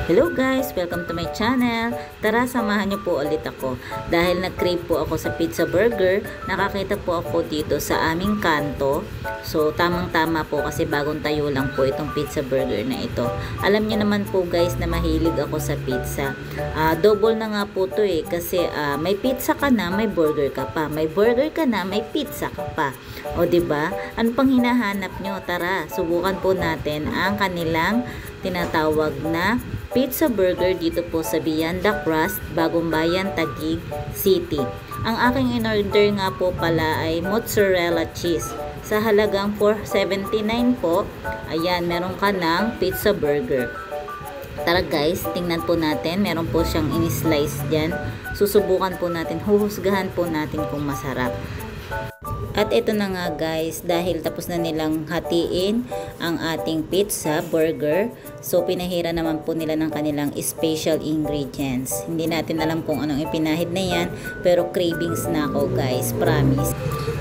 Hello guys! Welcome to my channel. Tara, samahan niyo po ulit ako. Dahil nag-crave po ako sa pizza burger, nakakita po ako dito sa aming kanto. So, tamang-tama po kasi bagong tayo lang po itong pizza burger na ito. Alam niyo naman po guys na mahilig ako sa pizza. Double na nga po to kasi may pizza ka na, may burger ka pa. May burger ka na, may pizza ka pa. O diba? Ano pang hinahanap nyo? Tara, subukan po natin ang kanilang tinatawag na pizza burger dito po sa Beyond the Crust, Bagong Bayan, Taguig City. Ang aking in-order nga po pala ay mozzarella cheese. Sa halagang 4.79 po, ayan, meron ka ng pizza burger. Tara guys, tingnan po natin. Meron po siyang in-slice dyan. Susubukan po natin, huhusgahan po natin kung masarap. At ito na nga guys, dahil tapos na nilang hatiin ang ating pizza burger, so pinahira naman po nila ng kanilang special ingredients. Hindi natin alam kung anong ipinahid na yan, pero cravings na ako guys, promise.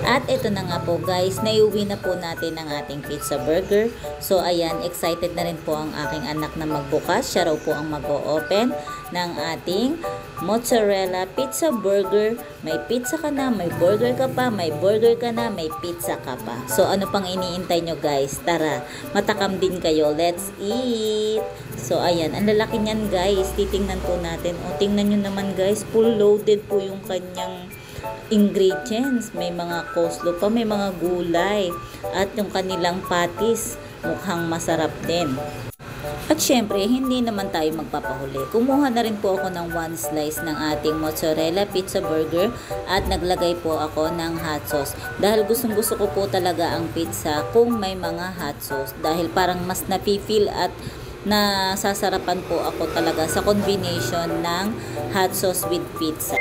At ito na nga po guys, naiuwi na po natin ang ating pizza burger. So ayan, excited na rin po ang aking anak na magbukas. Siya raw po ang mag-o-open ng ating mozzarella pizza burger. May pizza ka na, may burger ka pa, may burger ka na, may pizza ka pa. So ano pang iniintay nyo guys? Tara, matakam din kayo. Let's eat! So ayan, ang lalaki niyan guys. Titingnan po natin. O tingnan nyo naman guys, full loaded po yung kanyang ingredients. May mga coleslaw pa, may mga gulay. At yung kanilang patties, mukhang masarap din. At syempre, hindi naman tayo magpapahuli. Kumuha na rin po ako ng 1 slice ng ating mozzarella pizza burger at naglagay po ako ng hot sauce. Dahil gustong gusto ko po talaga ang pizza kung may mga hot sauce. Dahil parang mas napifeel at nasasarapan po ako talaga sa combination ng hot sauce with pizza.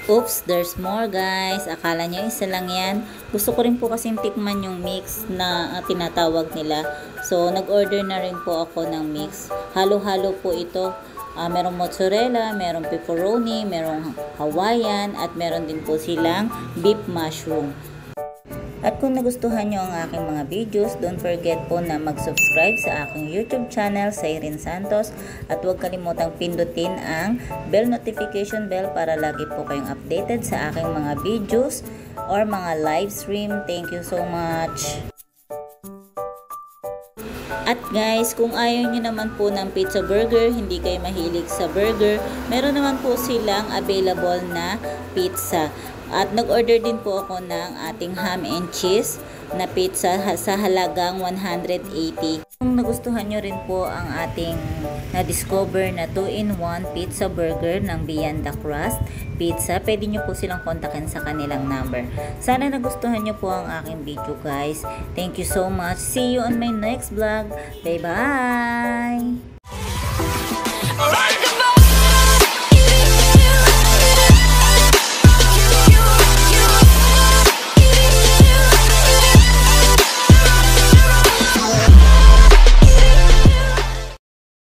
Oops, there's more guys. Akala nyo isa lang yan. Gusto ko rin po kasing tikman yung mix na tinatawag nila. So, nag-order na rin po ako ng mix. Halo-halo po ito. Merong mozzarella, merong pepperoni, merong Hawaiian, at meron din po silang beef mushroom. At kung nagustuhan nyo ang aking mga videos, don't forget po na mag-subscribe sa aking YouTube channel, Sairin Santos. At huwag kalimutang pindutin ang bell notification bell para lagi po kayong updated sa aking mga videos or mga live stream. Thank you so much! At guys, kung ayaw nyo naman po ng pizza burger, hindi kayo mahilig sa burger, meron naman po silang available na pizza. At nag-order din po ako ng ating ham and cheese na pizza sa halagang 180. Kung nagustuhan nyo rin po ang ating na-discover na 2-in-1 pizza burger ng Beyond the Crust Pizza, pwede nyo po silang kontakin sa kanilang number. Sana nagustuhan nyo po ang aking video guys. Thank you so much. See you on my next vlog. Bye bye!